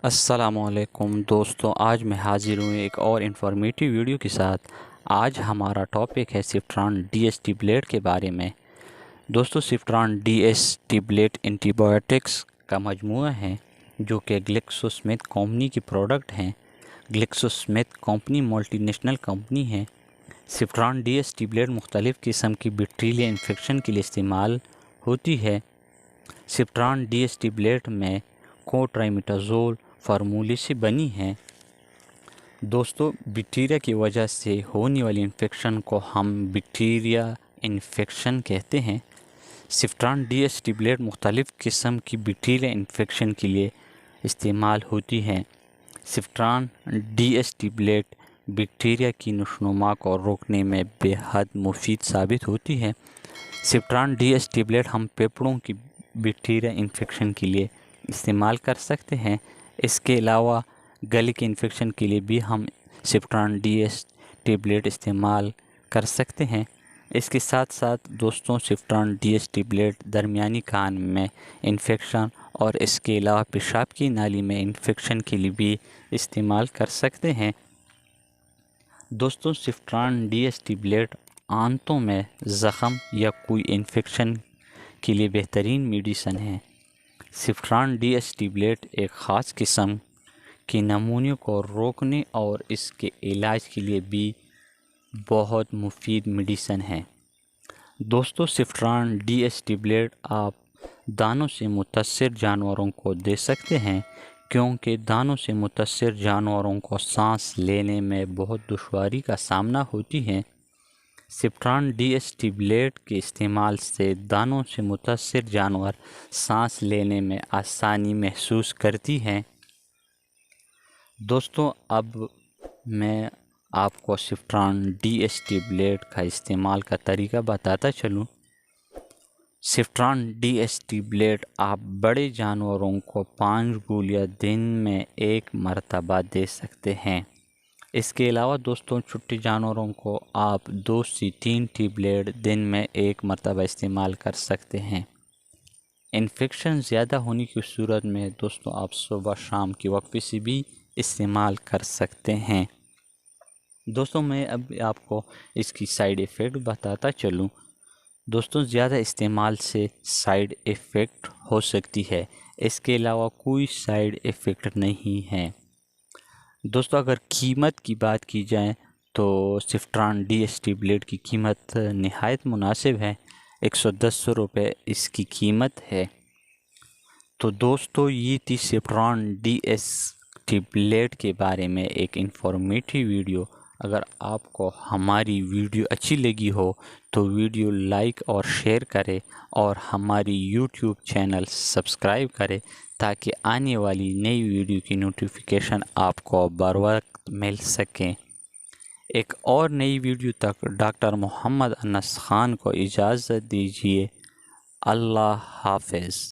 السلام علیکم دوستوں، آج میں حاضر ہوں ایک اور انفارمیٹیو ویڈیو کے ساتھ۔ آج ہمارا ٹاپک ہے سفٹران ڈی ایس ٹیبلیٹ کے بارے میں۔ دوستوں، Ciftran D S tablet antibiotics کا مجموعہ ہے جو کہ گلیکسو اسمتھ کمپنی کی پروڈکٹ ہیں۔ Glaxo Smith company multinational company ہے۔ سفٹران ڈی ایس ٹیبلیٹ مختلف قسم کی بیکٹیریل انفیکشن کے لیے استعمال ہوتی ہے۔ سفٹران ڈی ایس ٹیبلیٹ میں کوٹرائمیٹازول فارمولے سے بنی ہیں۔ دوستوں، بیکٹیریا کی وجہ سے ہونے والی انفیکشن کو ہم بیکٹیریا انفیکشن کہتے ہیں۔ سفٹران ڈی ایس ٹیبلیٹ مختلف قسم کی بیکٹیریا انفیکشن کے لیے استعمال ہوتی ہیں۔ سفٹران ڈی ایس ٹیبلیٹ بیکٹیریا کی نشوونما کو روکنے میں بے حد مفید ثابت ہوتی ہے۔ سفٹران ڈی ایس ٹیبلیٹ ہم پھیپھڑوں کی بیکٹیریا انفیکشن کے لیے استعمال کر سکتے ہیں۔ اس کے علاوہ گلے کے انفیکشن کے لیے بھی ہم سفٹران ڈی ایس ٹیبلیٹ استعمال کر سکتے ہیں۔ اس کے ساتھ ساتھ دوستوں، سفٹران ڈی ایس ٹیبلیٹ درمیانی کان میں انفیکشن اور اس کے علاوہ پیشاب کی نالی میں انفیکشن کے لیے بھی استعمال کر سکتے ہیں۔ دوستوں، سفٹران ڈی ایس ٹیبلیٹ آنتوں میں زخم یا کوئی انفیکشن کے لیے بہترین میڈیسن ہے۔ سفٹران ڈی ایس ٹیبلیٹ ایک خاص قسم کے نمونوں کو روکنے اور اس کے علاج کے لیے بھی بہت مفید میڈیسن ہے۔ دوستوں، سفٹران ڈی ایس ٹیبلیٹ آپ دانوں سے متاثر جانوروں کو دے سکتے ہیں کیونکہ دانوں سے متاثر جانوروں کو سانس لینے میں بہت دشواری کا سامنا ہوتی ہے۔ سفٹران ڈی ایس ٹیبلیٹ کے استعمال سے دانوں سے متاثر جانور سانس لینے میں آسانی محسوس کرتی ہیں۔ دوستوں، اب میں آپ کو سفٹران ڈی ایس ٹیبلیٹ کا استعمال کا طریقہ بتاتا چلوں۔ سفٹران ڈی ایس ٹیبلیٹ آپ بڑے جانوروں کو 5 گولیاں دن میں 1 مرتبہ دے سکتے ہیں۔ اس کے علاوہ دوستوں، چھوٹے جانوروں کو آپ 2 سے 3 ٹیبلیٹ دن میں 1 مرتبہ استعمال کر سکتے ہیں۔ انفیکشن زیادہ ہونے کی صورت میں دوستوں آپ صبح شام کے وقفے سے بھی استعمال کر سکتے ہیں۔ دوستوں، میں اب آپ کو اس کی سائیڈ ایفیکٹ بتاتا چلوں۔ دوستوں، زیادہ استعمال سے سائیڈ ایفیکٹ ہو سکتی ہے، اس کے علاوہ کوئی سائیڈ ایفیکٹ نہیں ہے۔ دوستوں، اگر قیمت کی بات کی جائے تو سفٹران ڈی ایس ٹیبلیٹ کی قیمت نہایت مناسب ہے۔ 110 روپے اس کی قیمت ہے۔ تو دوستوں، یہ تھی سفٹران ڈی ایس ٹیبلیٹ کے بارے میں ایک انفارمیٹیو ویڈیو۔ اگر آپ کو ہماری ویڈیو اچھی لگی ہو تو ویڈیو لائک اور شیئر کرے اور ہماری یوٹیوب چینل سبسکرائب کرے تاکہ آنے والی نئی ویڈیو کی نوٹیفیکیشن آپ کو بر وقت مل سکیں۔ ایک اور نئی ویڈیو تک ڈاکٹر محمد انس خان کو اجازت دیجیے۔ اللہ حافظ۔